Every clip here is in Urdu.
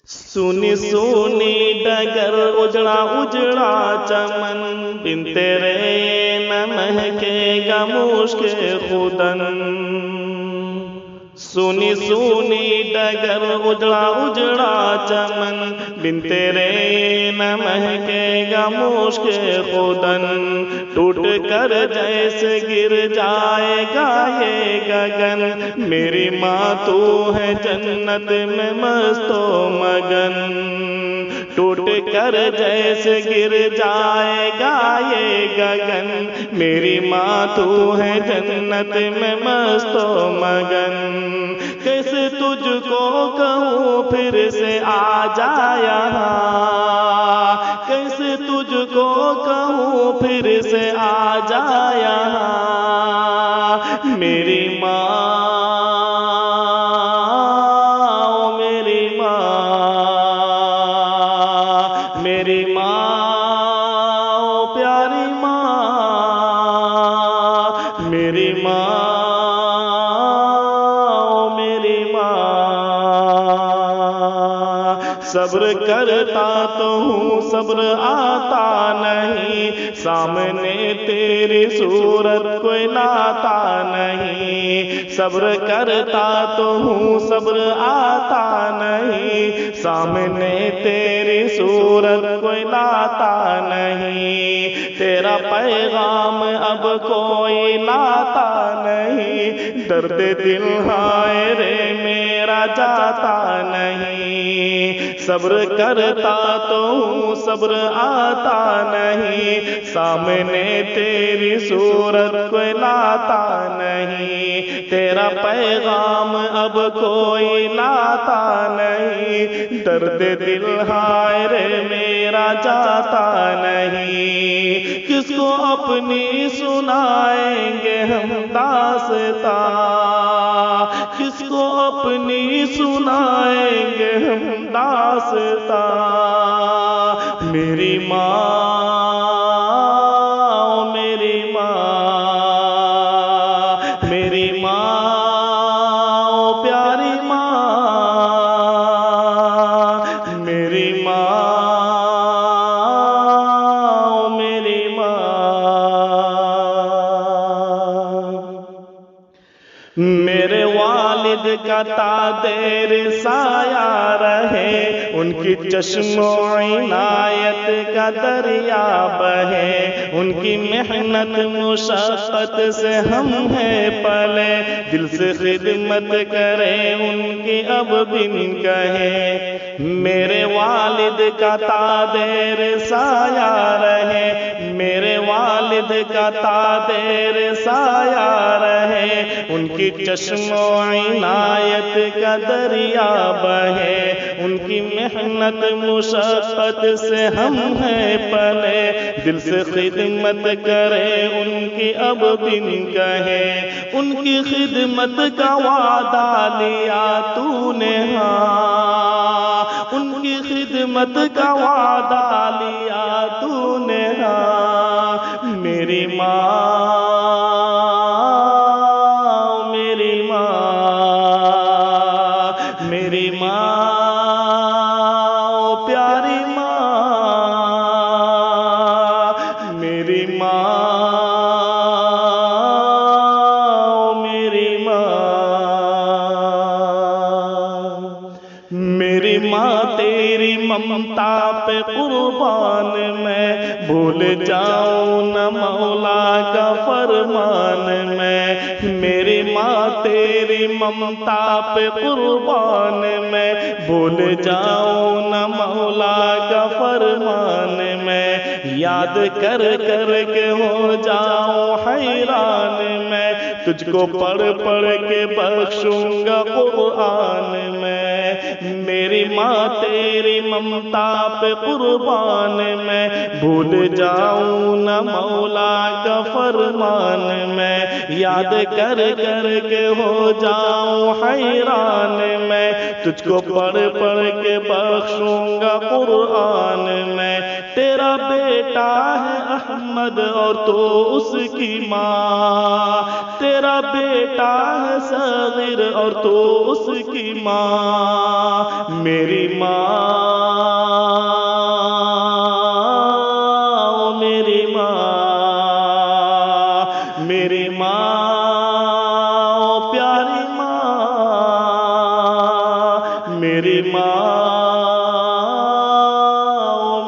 سونی سونی ڈگر اجڑا اجڑا چمن، بن تیرے نہ مہکے گا مشک خودن۔ سونی سونی ڈگر اجڑا اجڑا چمن، بن تیرے نہ مہکے گا مشک خودن۔ ٹوٹ کر جیسے گر جائے گا یہ گگن، میری ماں تو ہے جنت میں مست و مگن۔ ٹوٹ کر جیسے گر جائے گا یہ گگن، میری ماں تو ہے جنت میں مست و مگن۔ کیسے تجھ کو کہوں پھر سے آ جا یہاں، کیسے تجھ کو کہوں پھر سے آ جا یہاں، میری ماں میری ماں میری ماں پیاری ماں میری ماں میری ماں۔ صبر کرتا تو ہوں صبر آتا نہیں، سامنے تیری صورت کوئی لاتا نہیں۔ صبر کرتا تو ہوں صبر آتا نہیں، سامنے تیری صورت کوئی لاتا نہیں۔ تیرا پیغام اب کوئی لاتا نہیں، درد دل ہائے رے میرا جاتا نہیں۔ صبر کرتا تو ہوں صبر آتا نہیں، سامنے تیری صورت کوئی لاتا نہیں۔ تیرا پیغام اب کوئی لاتا نہیں، درد دل ہائے رے میرا جاتا نہیں۔ کس کو اپنی سنائیں گے ہم داستاں، کس کو اپنی سنائیں گے ہم داستاں، میری ماں میری ماں میری ماں پیاری ماں میری ماں میری ماں۔ میرے والد کا تادیر سایہ رہے، ان کی چشم و عنایت کا دریا بہے، ان کی محنت مشقت سے ہم ہیں پلے، دل سے خدمت کرے ان کی اب بن کہے۔ میرے والد کا تادیر سایہ رہے، میرے والد کا تادیر سایہ رہے، ان کی چشم و عنایت کا دریا بہے، ان کی محنت مشقت سے ہم ہیں پلے، دل سے خدمت کرے ان کی اب بن کہے۔ ان کی خدمت کا وعدہ لیا تو نے ہاں، ان کی خدمت کا وعدہ لیا تو نے ہاں، میری ماں میری ماں میری ماں پیاری ماں میری ماں میری ماں۔ میری ماں تیری ممتا پہ قربان میں، بھول جاؤں نہ مولا کا فرمان میں۔ میری ماں تیری ممتا پہ قربان میں، بھول جاؤں نہ مولا کا فرمان میں۔ یاد کر کر کے ہو جاؤں حیران میں، تجھ کو پڑھ پڑھ کے بخشوں گا قرآن میں۔ میری ماں تیری ممتا پہ قربان میں، بھول جاؤں نہ مولا کا فرمان میں۔ یاد کر کر کے ہو جاؤں حیران میں، تجھ کو پڑھ پڑھ کے بخشوں گا قرآن میں۔ تیرا بیٹا ہے احمد اور تو اس کی ماں، تیرا بیٹا ہے صغیر اور تو اس کی ماں، میری ماں میری ماں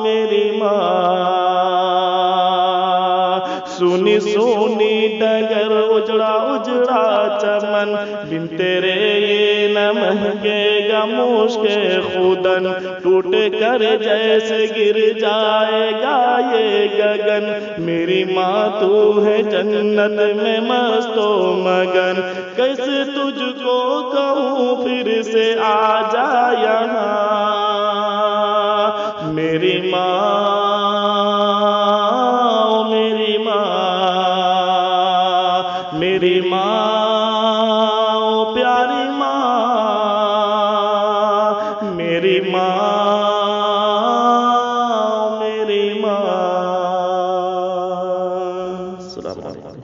میری ماں، سونی سونی ڈگر اجڑا اجڑا چمن، بن تیرے یہ نہ مہنگے گا مشک خودن، ٹوٹ کر جیسے گر جائے گا یہ گگن، میری ماں تو ہے جنت میں مست و مگن، کیسے تجھ کو کہوں پھر سے آ جا یہاں، میری ماں میری ماں میری ماں پیاری ماں میری ماں میری ماں. السلام علیکم.